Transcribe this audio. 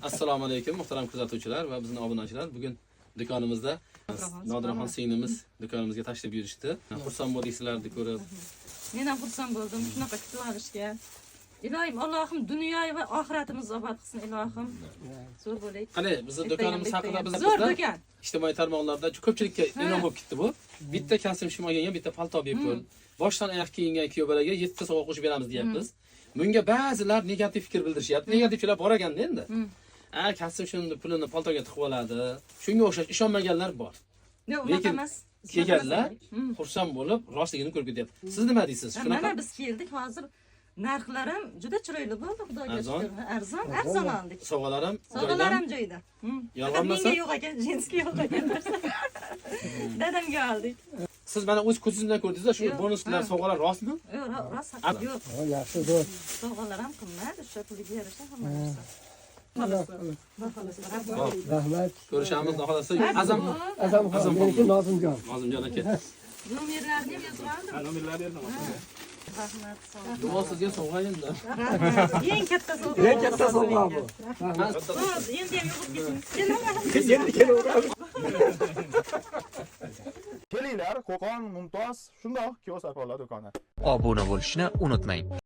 Assalomu alaykum muhtaram kuzatuvchilar va bizning obunachilar. Bugun do'konimizda Nodirxon singlimiz do'konimizga tashrif buyurishdi. Xursand bo'ldingizlarni ko'rib. Men ham xursand bo'ldim shunaqa kutib olishga. Ilohim Allohim dunyo va oxiratimizni obod qilsin ilohim. Zo'r bo'laylik. Qani bizning do'konimiz haqida zo'r do'kon. Ijtimoiy tarmoqlarda ko'pchilikka e'lon bo'lib ketdi bu. Bitta kostyum shimolgan, bitta palto bepul. Boshdan oyoq kiyingan kuyovlarga 7 sovg'a qo'shib beramiz deyapmiz. Bunga ba'zilar negativ fikr bildirishyapti. Negativchilar bor ekanda endi. Kostyum shuni pulini paltoga tiqib oladi. Shunga o'xshash ishonmaganlar bor. Yo'q, unaqa emas. Kelganlar xursand bo'lib, rostligini ko'rib ketyapti. Siz nima deysiz? Shunaqa. Mana biz keldik, hozir narxlarim juda chiroyli bo'ldi, xudoga shukr. Arzon oldik. Sovg'alar ham joyida. Yolg'onmasa yo'q ekan, jinski yo'q ekan. Dadamga oldik. Siz mana o'z ko'zingiz bilan ko'rdingiz-da, shu bonuslar, sovg'alar rostmi? Yo'q, rost. Yo'q. Yaxshi, zo'r. Sovg'alar ham qimmat, o'sha puliga yarasha hamma narsa. Rahmat. Ko'rishamiz, xudo xolasa. Azam meniki Nozimjon. Nozimjon aka. Nomerlarni yozib oldim. Nomerlarni Rahmat, sog' bo'ling. Duo sizga sovg'a endi. Rahmat. Eng katta sovg'a. Eng katta sovg'a bu. Rahmat. Endi ham yo'qib ketdingiz. Endi kelaveramiz. Kelinglar, Qo'qon Mumtoz shundoq kiyos akollar do'koni. Obuna bo'lishni unutmang.